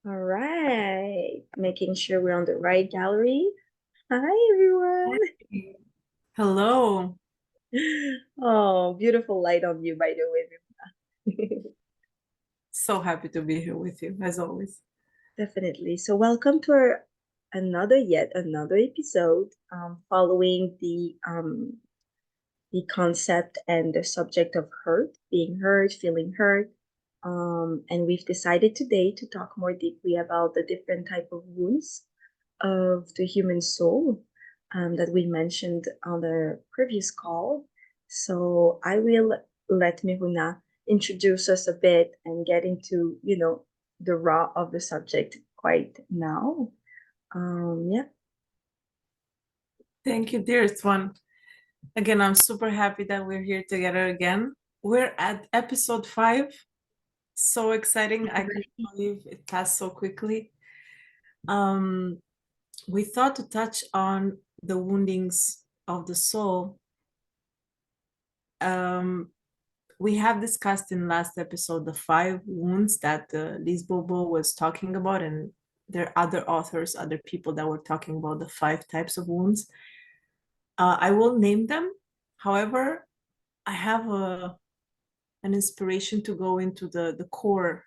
All right, making sure we're on the right gallery. Hi, everyone. Hello. Oh, beautiful light on you, by the way. So happy to be here with you, as always. Definitely. So, welcome to our yet another episode, following the concept and the subject of hurt, being hurt, feeling hurt. And we've decided today to talk more deeply about the different type of wounds of the human soul that we mentioned on the previous call. So I will let Miruna introduce us a bit and get into, the raw of the subject quite now. Yeah. Thank you, dearest one. Again, I'm super happy that we're here together again. We're at episode 5. So exciting. I can't believe it passed so quickly. Um, we thought to touch on the woundings of the soul. We have discussed in last episode the 5 wounds that Liz Bobo was talking about, and there are other authors, other people that were talking about the 5 types of wounds. I will name them. However, I have an inspiration to go into the core,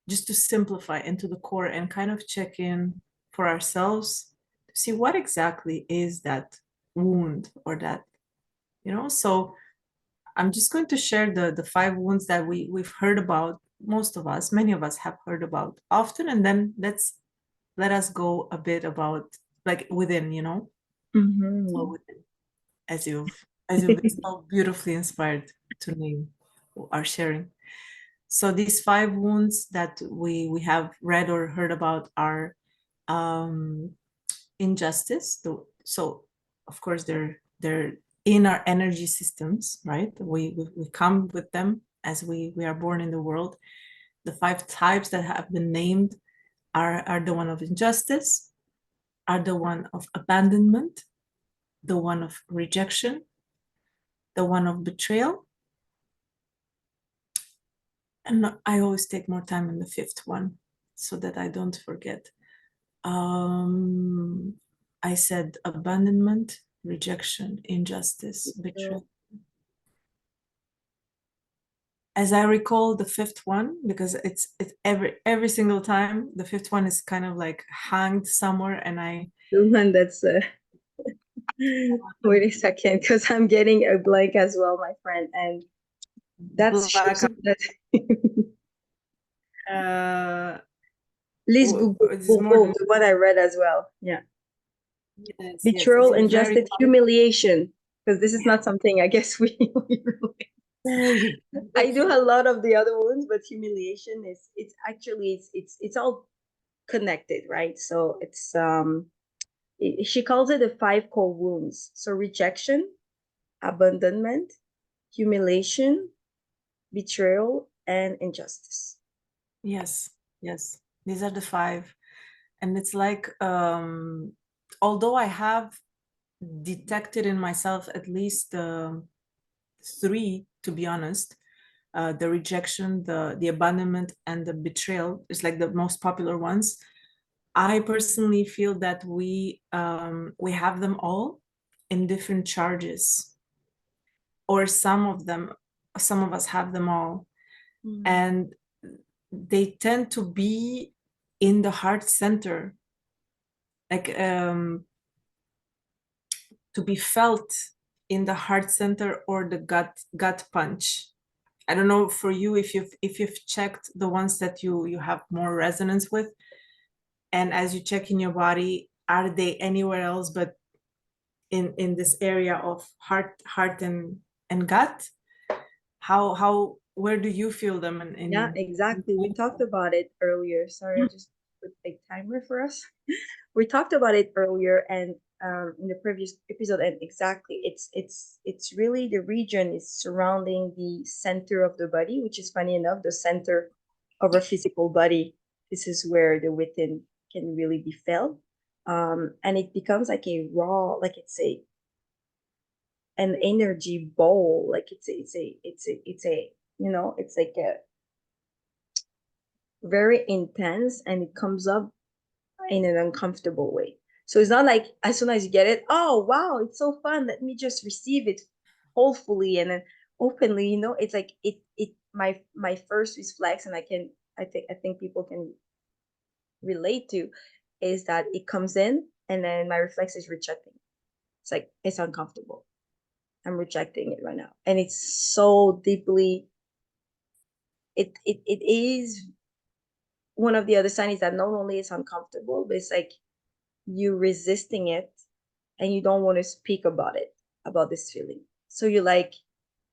just to simplify into the core and kind of check in for ourselves to see what exactly is that wound or that, So I'm just going to share the 5 wounds that we've heard about, most of us, many of us have heard about often, and then let us go a bit about like within, So Mm-hmm. within. As you've been so beautifully inspired to name our sharing. So these 5 wounds that we have read or heard about are um, injustice. So of course they're in our energy systems, right? We come with them as we are born in the world. The 5 types that have been named are the one of injustice, are the one of abandonment, the one of rejection, the one of betrayal, and I always take more time in the 5th one so that I don't forget. Um, I said abandonment, rejection, injustice, betrayal. As I recall, the 5th one, because it's every single time, the 5th one is kind of like hanged somewhere, and The one that's wait a second, because I'm getting a blank as well, my friend, and that black. shows that Uh, Liz this is more. Bobo, what I read as well. Yeah. Yes, yes, Betrayal, it's very. injustice, humiliation. Because this is not something I guess we I do a lot of the other ones, but humiliation is it's actually it's all connected, right? So it's she calls it the 5 core wounds. So rejection, abandonment, humiliation, betrayal, and injustice. Yes, yes. These are the 5. And it's like, although I have detected in myself at least 3, to be honest, the rejection, the abandonment, and the betrayal is like the most popular ones. I personally feel that we have them all in different charges, or some of us have them all, Mm. and they tend to be in the heart center, like to be felt in the heart center or the gut punch. I don't know for you if you've checked the ones that you have more resonance with, and as you check in your body, are they anywhere else but in this area of heart and gut? How where do you feel them Yeah, in exactly. We talked about it earlier. Sorry, I just put a timer for us. We talked about it earlier and in the previous episode, and exactly, it's really the region is surrounding the center of the body, which is funny enough, the center of our physical body. This is where the within can really be felt, and it becomes like a raw, like it's a an energy bowl, like it's a it's a it's a it's a it's like a very intense and it comes up in an uncomfortable way. So it's not like as soon as you get it, oh wow, it's so fun. Let me just receive it hopefully and then openly, you know, it's like it my first reflex and I think people can relate to is that it comes in and then my reflex is rejecting. It's like it's uncomfortable. I'm rejecting it right now. And it's so deeply it is one of the other signs that not only is uncomfortable, but it's like you resisting it and you don't want to speak about it, about this feeling. So you're like,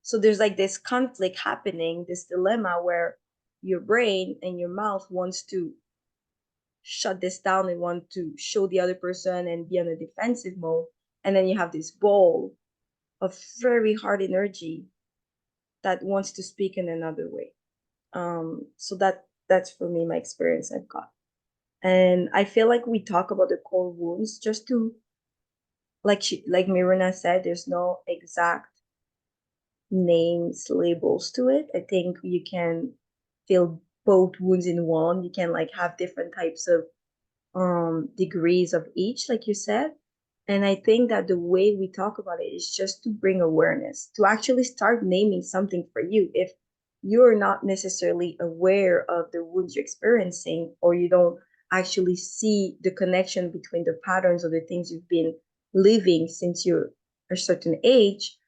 so there's like this conflict happening, this dilemma where your brain and your mouth wants to shut this down and want to show the other person and be on a defensive mode. And then you have this ball of very hard energy that wants to speak in another way. So that's for me my experience I've got. And I feel like we talk about the core wounds just to like Miruna said, there's no exact names, labels to it. I think you can feel both wounds in one. You can like have different types of degrees of each, like you said. And I think that the way we talk about it is just to bring awareness, to actually start naming something for you. If you're not necessarily aware of the wounds you're experiencing, or you don't actually see the connection between the patterns or the things you've been living since you're a certain age,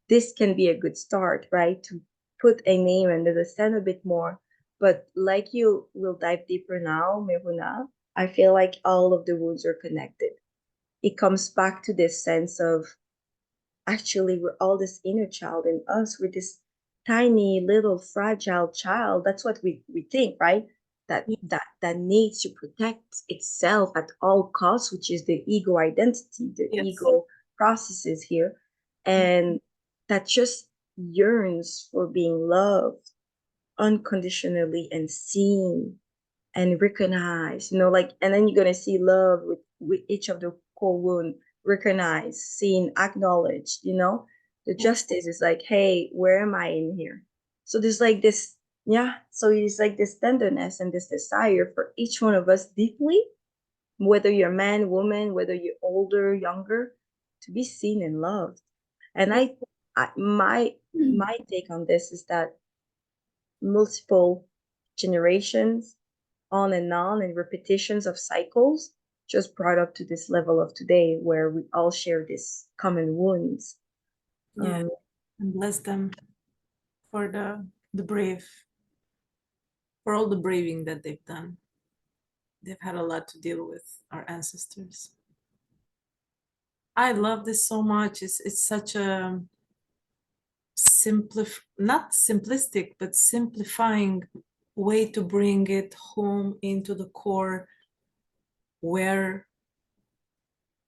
this can be a good start, right? To put a name and understand a bit more. But like you will dive deeper now, Miruna, I feel like all of the wounds are connected. It comes back to this sense of actually we're all this inner child in us. We're this tiny little fragile child. That's what we think, right? That Yeah. that needs to protect itself at all costs, which is the ego identity, the Yes. ego processes here. Yeah. And that just yearns for being loved unconditionally and seen and recognize, you know, like, and then you're gonna see love with each of the core wound, recognize, seen, acknowledged, you know. The Yes. justice is like, hey, where am I in here? So there's like this, yeah. So it's like this tenderness and this desire for each one of us deeply, whether you're man, woman, whether you're older, younger, to be seen and loved. And Yeah. I my take on this is that multiple generations on and repetitions of cycles just brought up to this level of today where we all share this common wounds. Yeah. Um, And bless them for the brave, for all the braving that they've done. They've had a lot to deal with, our ancestors. I love this so much. It's such a not simplistic, but simplifying way to bring it home into the core where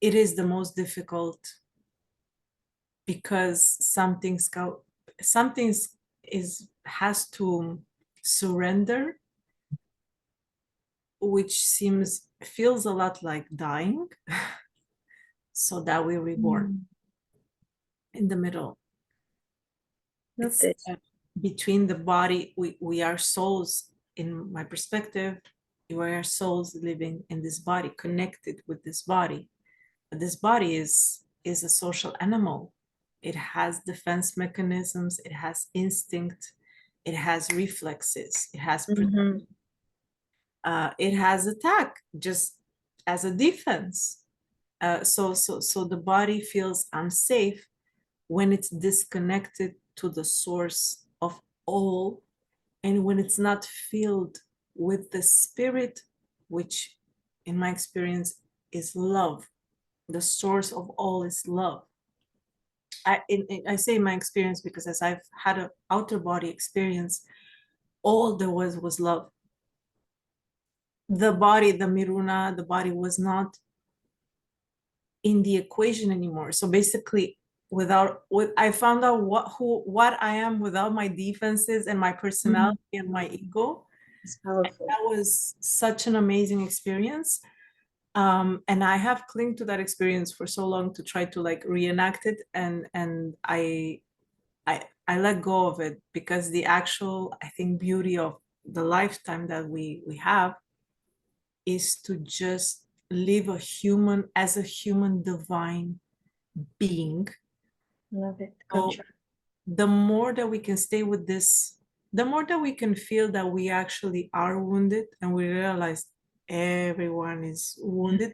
it is the most difficult because something is has to surrender, which feels a lot like dying, so that we're reborn mm, in the middle. love It's this. between the body, we are souls. In my perspective, we are souls living in this body, connected with this body. But this body is a social animal. It has defense mechanisms, it has instinct, it has reflexes, Mm-hmm. it has attack just as a defense. So the body feels unsafe when it's disconnected to the source of all, and when it's not filled with the spirit, which in my experience is love. The source of all is love. I say my experience because as I've had an outer body experience, all there was love. The body, the Miruna, the body was not in the equation anymore. So basically, I found out what I am without my defenses and my Mm-hmm. personality and my ego. It's And powerful. that was such an amazing experience. And I have clung to that experience for so long to try to like reenact it, and I let go of it because the actual, I think, beauty of the lifetime that we have is to just live a human as a human divine being. Love it. So Contract. the more that we can stay with this, the more that we can feel that we actually are wounded and we realize everyone is wounded.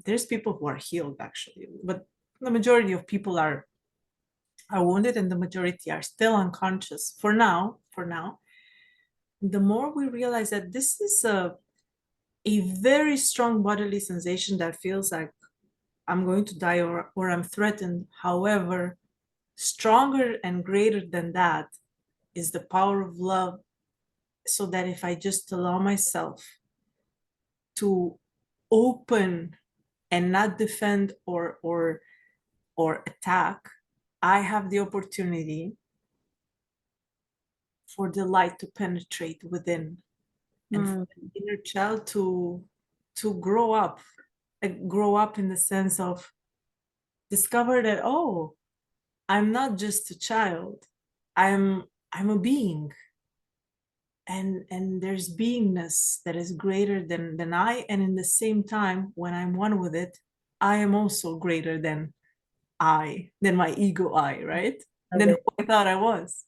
There's people who are healed actually, but the majority of people are wounded and the majority are still unconscious for now. The more we realize that this is a very strong bodily sensation that feels like I'm going to die or I'm threatened. However, stronger and greater than that is the power of love. So that if I just allow myself to open and not defend or attack, I have the opportunity for the light to penetrate within and for Mm. the inner child to grow up, grow up in the sense of discover that, oh, I'm not just a child, I'm a being, and there's beingness that is greater than I, and in the same time when I'm one with it, I am also greater than my ego I, right? Love Than who it. I thought I was.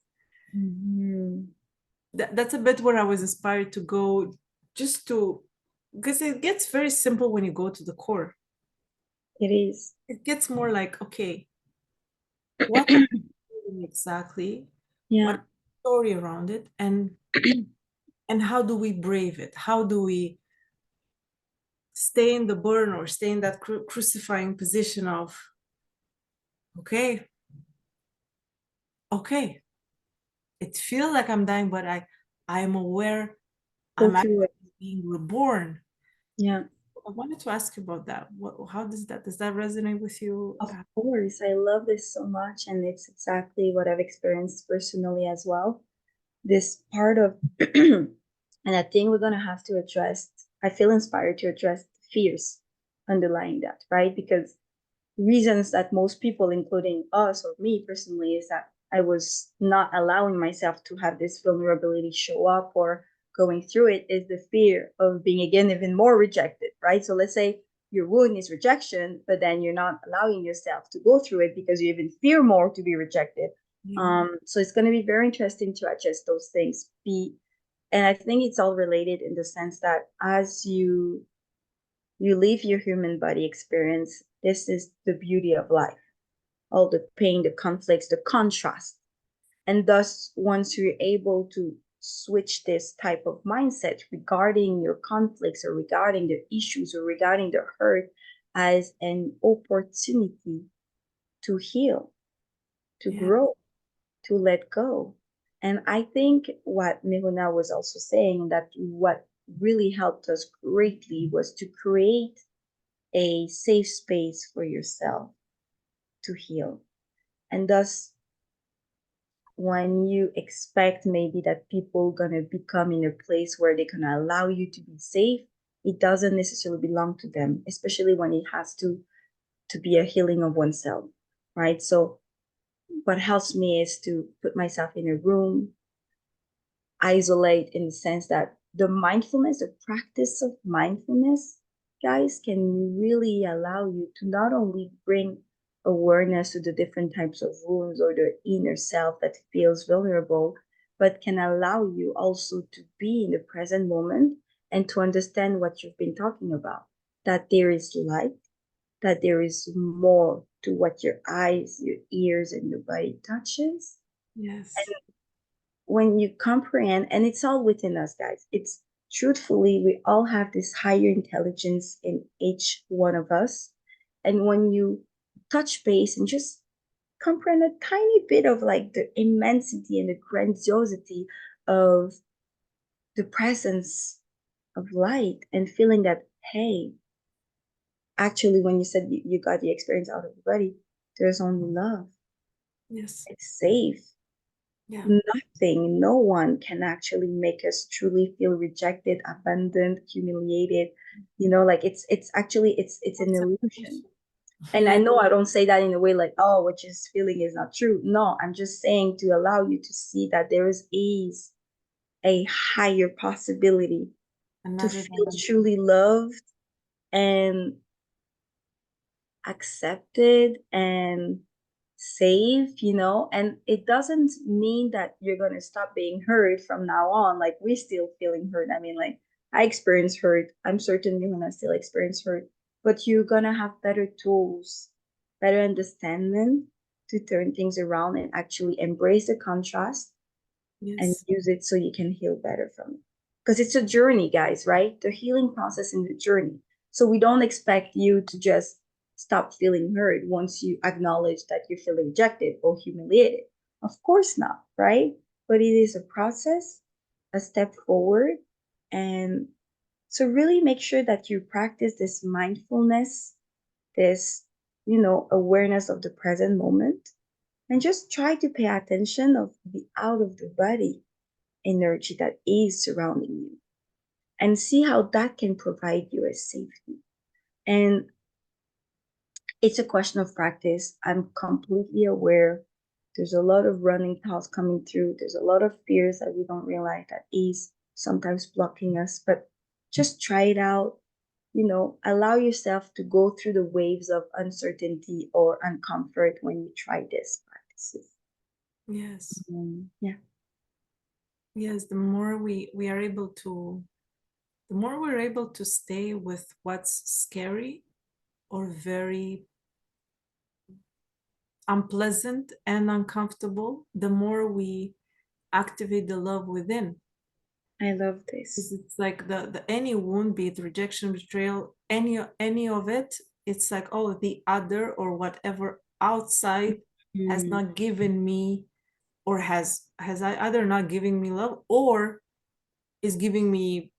Mhm. That's a bit where I was inspired to go, just to, because it gets very simple when you go to the core. It is. It gets more like, okay, what am I doing exactly? Yeah. What story around it? And how do we brave it? How do we stay in the burn or stay in that crucifying position of, okay, okay, it feels like I'm dying, but I'm aware Go I'm through actually it. being reborn. Yeah. I wanted to ask you about that. How does that resonate with you? Of course. I love this so much. And it's exactly what I've experienced personally as well. This part of, and I think we're going to have to address, I feel inspired to address the fears underlying that, right? Because reasons that most people, including us or me personally, is that I was not allowing myself to have this vulnerability show up or going through it is the fear of being again even more rejected, right? So let's say your wound is rejection, but then you're not allowing yourself to go through it because you even fear more to be rejected. Yeah. So it's going to be very interesting to adjust those things. And I think it's all related in the sense that as you live your human body experience, this is the beauty of life, all the pain, the conflicts, the contrast. And thus, once you're able to switch this type of mindset regarding your conflicts or regarding the issues or regarding the hurt as an opportunity to heal, to Yeah. grow, to let go. And I think what Miruna was also saying, that what really helped us greatly was to create a safe space for yourself to heal. And thus, when you expect maybe that people gonna become in a place where they're gonna allow you to be safe, it doesn't necessarily belong to them, especially when it has to be a healing of oneself, right? So what helps me is to put myself in a room, isolate in the sense that the practice of mindfulness, guys, can really allow you to not only bring awareness to the different types of wounds or the inner self that feels vulnerable, but can allow you also to be in the present moment and to understand what you've been talking about, that there is light, that there is more to what your eyes, your ears, and your body touches. Yes. When you comprehend, and it's all within us, guys, it's truthfully, we all have this higher intelligence in each one of us. And when you touch base and just comprehend a tiny bit of like the immensity and the grandiosity of the presence of light and feeling that, hey, actually, when you said you got the experience out of the body, there's only love. Yes. It's safe. Yeah. Nothing, no one can actually make us truly feel rejected, abandoned, humiliated. Like it's actually it's an illusion. Acceptation. And I Yeah. know I don't say that in a way like, oh, what you're feeling is not true. No, I'm just saying to allow you to see that there is ease, a higher possibility to Another feel dimension. truly loved and accepted and safe, and it doesn't mean that you're going to stop being hurt from now on. Like, we're still feeling hurt. I mean, like, I experience hurt. I'm certain you're going to still experience hurt, but you're going to have better tools, better understanding to turn things around and actually embrace the contrast and Yes. use it so you can heal better from it. Because it's a journey, guys, right? The healing process in the journey. So we don't expect you to just stop feeling hurt once you acknowledge that you feel rejected or humiliated. Of course not, right? But it is a process, a step forward. And so really make sure that you practice this mindfulness, this, awareness of the present moment, and just try to pay attention of the out of the body energy that is surrounding you and see how that can provide you a safety. And it's a question of practice. I'm completely aware there's a lot of running thoughts coming through. There's a lot of fears that we don't realize that is sometimes blocking us, but just try it out. Allow yourself to go through the waves of uncertainty or uncomfort when you try this practices. Yes. Yeah, Yes. The more we're able to stay with what's scary or very unpleasant and uncomfortable, the more we activate the love within. I love Because this. it's like the any wound, be it rejection, betrayal, any of it, it's like, oh, the other or whatever outside has Mm, not given me, or has I either not giving me love or is giving me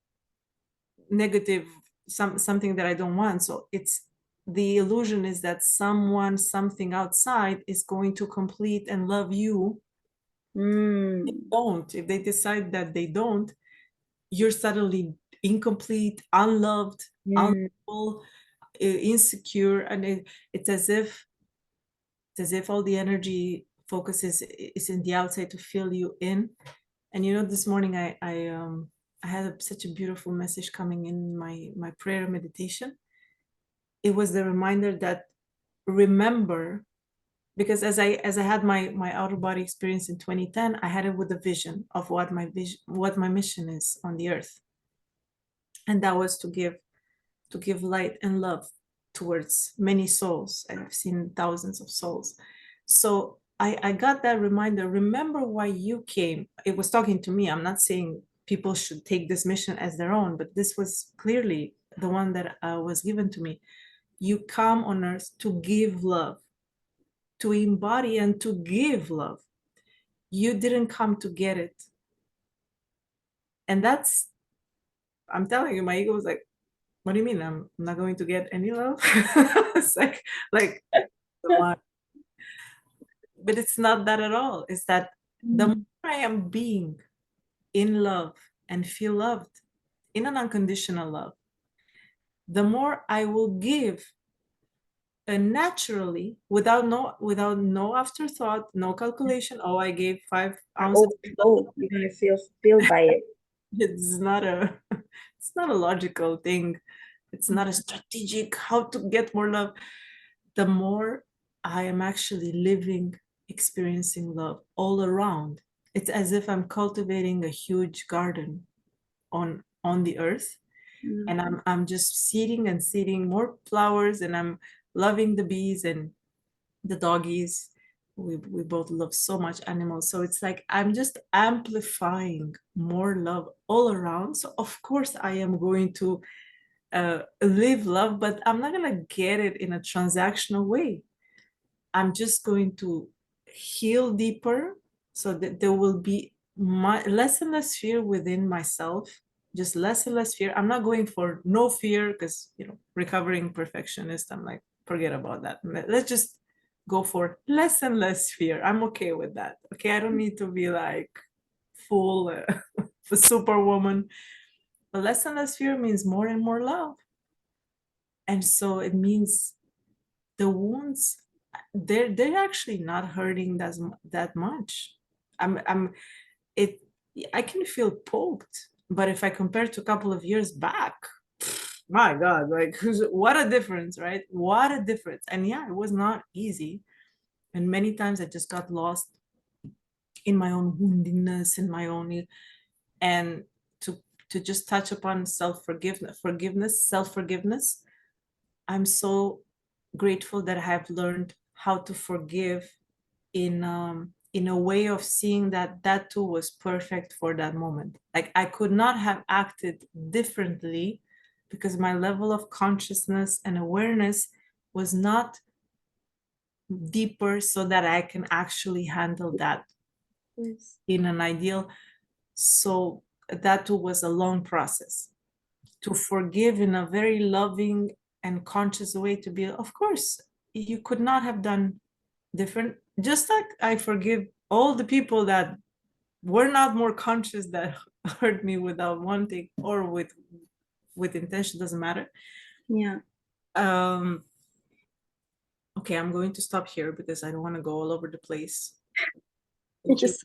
negative, something that I don't want. So it's the illusion is that someone, something outside is going to complete and love you. mm, Don't. If they decide that they don't, you're suddenly incomplete, unloved, mm, unlovable, insecure, and it's as if all the energy focuses is in the outside to fill you in. And this morning I had such a beautiful message coming in my prayer meditation. It was the reminder that, remember, because as I had my outer body experience in 2010, I had it with a vision of what my mission is on the earth, and that was to give light and love towards many souls. And I've seen thousands of souls. So I got that reminder. Remember why you came. It was talking to me. I'm not saying people should take this mission as their own, but this was clearly the one that was given to me. You come on earth to give love, to embody and to give love. You didn't come to get it. And that's, I'm telling you, my ego was like, what do you mean I'm not going to get any love? It's like come on. But it's not that at all. It's that the more mm, I am being in love and feel loved in an unconditional love, the more I will give, naturally, without no afterthought, no calculation. Oh, I gave 5 ounces of overflow. love. You're gonna feel filled by it. It's not a it's not a logical thing. It's not a strategic how to get more love. The more I am actually living, experiencing love all around. It's as if I'm cultivating a huge garden on the earth, Mm, and I'm just seeding and seeding more flowers, and I'm loving the bees and the doggies. We both love so much animals. So it's like I'm just amplifying more love all around. So of course I am going to live love, but I'm not gonna get it in a transactional way. I'm just going to heal deeper so that there will be less and less fear within myself, just less and less fear. I'm not going for no fear because, recovering perfectionist, I'm like, forget about that. Let's just go for less and less fear. I'm okay with that. Okay, I don't need to be like full superwoman. But less and less fear means more and more love. And so it means the wounds, they're actually not hurting that much. I'm it I can feel poked, but if I compare to a couple of years back, my God, like what a difference, right? What a difference. And yeah, it was not easy. And many times I just got lost in my own woundedness, in my own, and to to just touch upon self-forgiveness. I'm so grateful that I have learned how to forgive in a way of seeing that that too was perfect for that moment. Like I could not have acted differently because my level of consciousness and awareness was not deeper so that I can actually handle that Yes. in an ideal. So that too was a long process to forgive in a very loving and conscious way, to be, of course, you could not have done different. Just like I forgive all the people that were not more conscious that hurt me without wanting or with intention, doesn't matter. Yeah. Um, okay, I'm going to stop here because I don't want to go all over the place. It's Thank you. just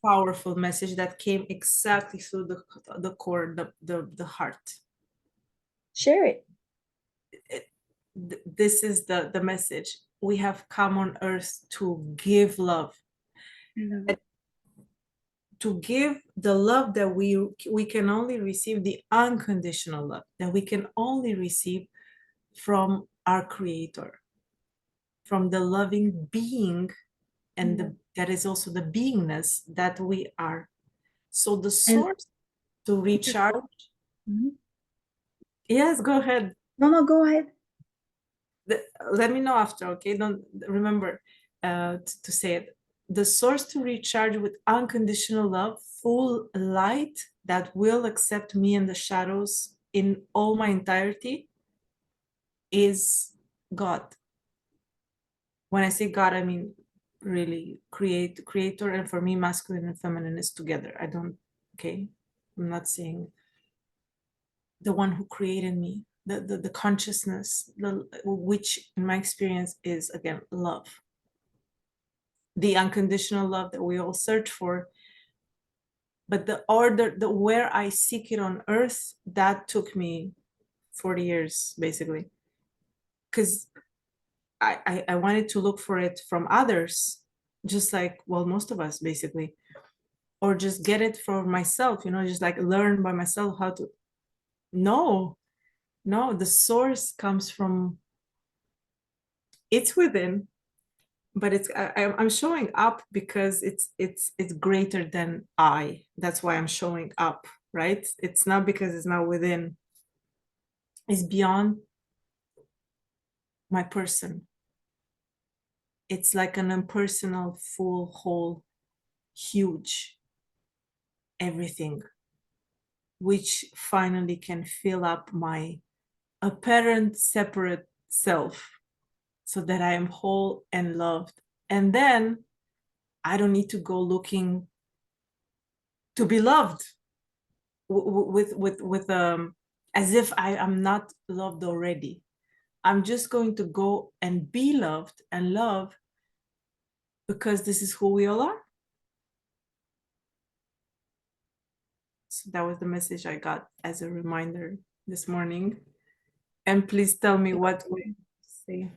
Powerful message that came exactly through the core, the heart. share it. This is the message. We have come on earth to give love, I love it. to give the love that we can only receive, the unconditional love that we can only receive from our creator, from the loving being, and Yeah. that is also the beingness that we are. So the And source to recharge. Mhm. Yes, go ahead. No, no, go ahead. Let me know after, okay? Don't remember to say it. The source to recharge with unconditional love, full light that will accept me and the shadows in all my entirety is God. When I say God, I mean really creator, and for me, masculine and feminine is together. I don't, okay? I'm not saying the one who created me, the consciousness, which in my experience is again love, the unconditional love that we all search for. But the order, the where I seek it on earth, that took me 40 years basically, because I wanted to look for it from others, just like, well, most of us basically, or just get it for myself, just like learn by myself how to. No, no, the source comes from, it's within, but I'm showing up because it's greater than I. That's why I'm showing up, right? It's not because it's not within. It's beyond my person. It's like an impersonal, full, whole, huge everything, which finally can fill up my apparent separate self so that I am whole and loved. And then I don't need to go looking to be loved with as if I am not loved already. I'm just going to go and be loved and love because this is who we all are. So that was the message I got as a reminder this morning. And please tell me what we say.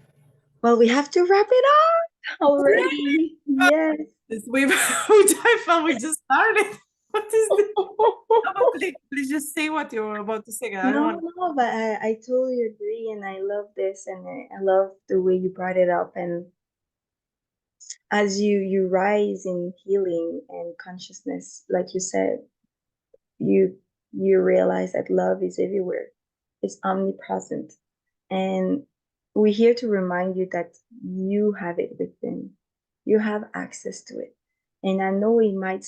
Well, we have to wrap it up already. Yes. I felt we just started. What is this? Oh, please just say what you were about to say. I don't No, want. no, but I totally agree, and I love this, and I love the way you brought it up. And as you rise in healing and consciousness, like you said, you you realize that love is everywhere. It's omnipresent. And we're here to remind you that you have it within. You have access to it. And I know it might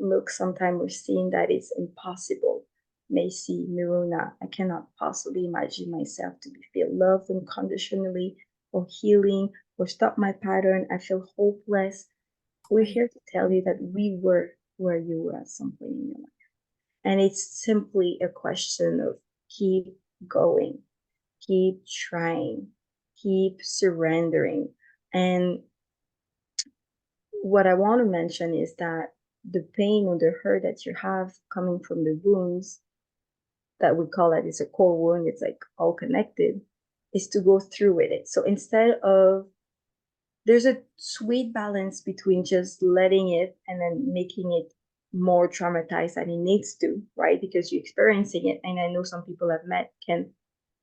look sometimes we're seeing that it's impossible. Macy, Miruna, I cannot possibly imagine myself to be feel loved unconditionally or healing or stop my pattern. I feel hopeless. We're Right. here to tell you that we were where you were at some point in your life. And it's simply a question of keep going, keep trying, keep surrendering. And what I want to mention is that the pain or the hurt that you have coming from the wounds that we call it is a core wound, it's like all connected, is to go through with it. So instead of, there's a sweet balance between just letting it and then making it more traumatized than it needs to, right? Because you're experiencing it. And I know some people I've met can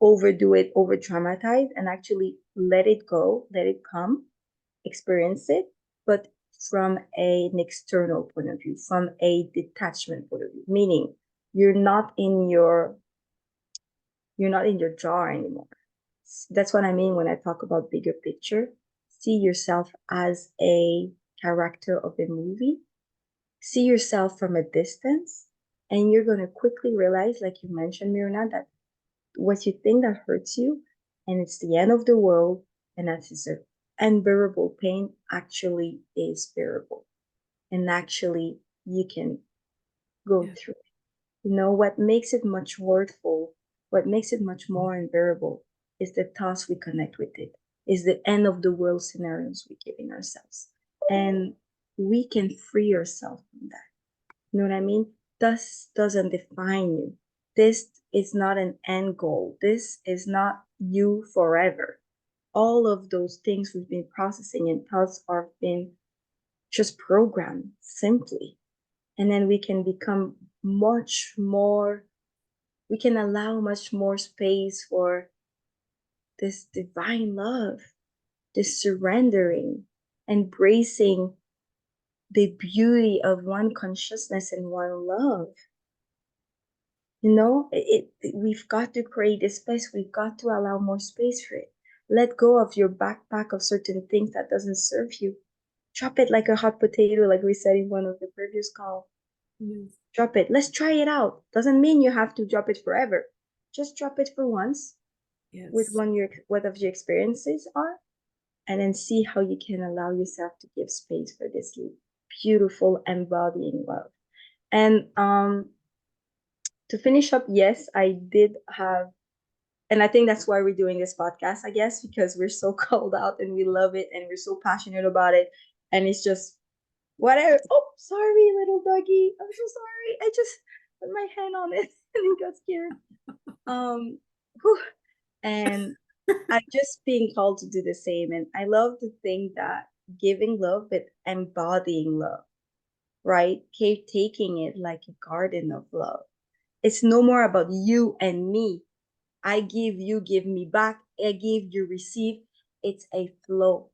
overdo it, over traumatize, and actually let it go, let it come, experience it, but from an external point of view, from a detachment point of view, meaning you're not in your jar anymore. That's what I mean when I talk about bigger picture. See yourself as a character of a movie. See yourself from a distance, and you're going to quickly realize, like you mentioned, Miruna, that what you think that hurts you and it's the end of the world and that is an unbearable pain actually is bearable. And actually, you can go Yeah. through it. What makes it much worthful, what makes it much more unbearable is the thoughts we connect with it, is the end of the world scenarios we're giving ourselves. And we can free ourselves from that. You know what I mean? This doesn't define you. This is not an end goal. This is not you forever. All of those things we've been processing and thoughts are been just programmed simply. And then we can become much more, we can allow much more space for this divine love, this surrendering, embracing the beauty of one consciousness and one love. We've got to create this space. We've got to allow more space for it. Let go of your backpack of certain things that doesn't serve you. Drop it like a hot potato, like we said in one of the previous calls. Yes. Drop it. Let's try it out. Doesn't mean you have to drop it forever. Just drop it for once with Yes. what of your experiences are, and then see how you can allow yourself to give space for this beautiful embodying love. And to finish up, yes, I did have, and I think that's why we're doing this podcast, I guess, because we're so called out and we love it and we're so passionate about it. And it's just whatever. Oh, sorry, little doggy. I'm so sorry. I just put my hand on it and it got scared. Whew. And I'm just being called to do the same. And I love to think that giving love, but embodying love, right? Taking it like a garden of love. It's no more about you and me. I give, you give me back. I give, you receive. It's a flow.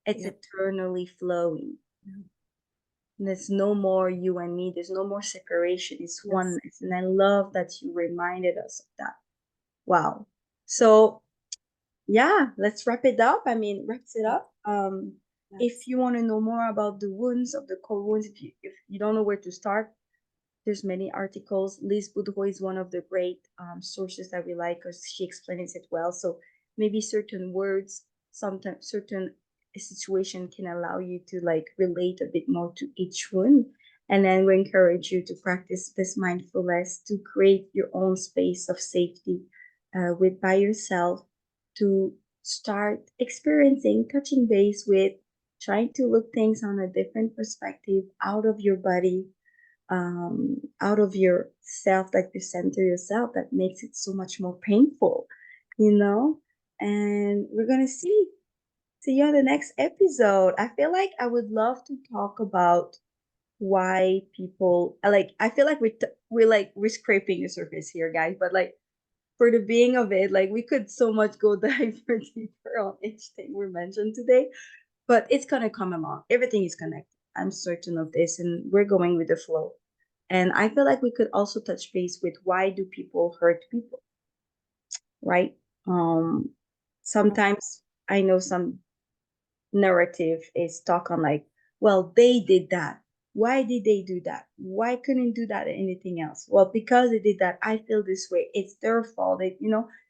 It's Yeah. eternally flowing. Yeah. There's no more you and me. There's no more separation. It's Yes. oneness. And I love that you reminded us of that. Wow. So yeah, let's wrap it up. I mean, wraps it up. Yes. If you want to know more about the wounds of the core wounds, if you don't know where to start, there's many articles. Liz Boudreau is one of the great sources that we like because she explains it well. So maybe certain words, sometimes certain situation can allow you to like relate a bit more to each one. And then we encourage you to practice this mindfulness to create your own space of safety with by yourself to start experiencing, touching base with, trying to look things on a different perspective out of your body, out of yourself, like you center yourself, that makes it so much more painful, you know? And we're gonna see you on the next episode. I feel like I would love to talk about why people like. I feel like we're scraping the surface here, guys. But like for the being of it, like we could so much go deeper, deeper on each thing we mentioned today. But it's gonna come along. Everything is connected. I'm certain of this, and we're going with the flow. And I feel like we could also touch base with why do people hurt people, right? Sometimes I know some narrative is stuck on like, well, they did that. Why did they do that? Why couldn't do that anything else? Well, because they did that, I feel this way. It's their fault.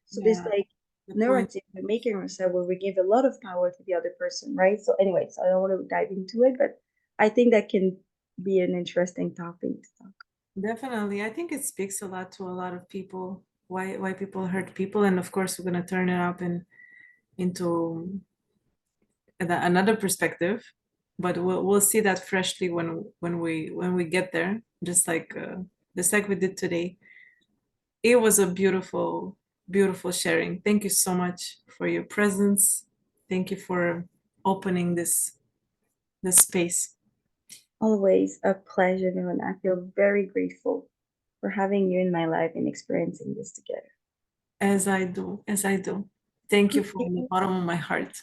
So this Yeah. like The point. narrative we're making ourselves where we give a lot of power to the other person, right? So anyways, I don't want to dive into it, but I think that can be an interesting topic to talk. Definitely. I think it speaks a lot to a lot of people, why people hurt people. And of course, we're gonna turn it up into another perspective. but we'll see that freshly when we get there, just like we did today. It was a beautiful sharing. Thank you so much for your presence. Thank you for opening this space. Always a pleasure, Miruna. I feel very grateful for having you in my life and experiencing this together. As I do. Thank you from the Okay. bottom of my heart.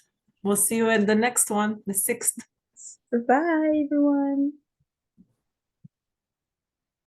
We'll see you at the next one, the sixth. Bye, everyone.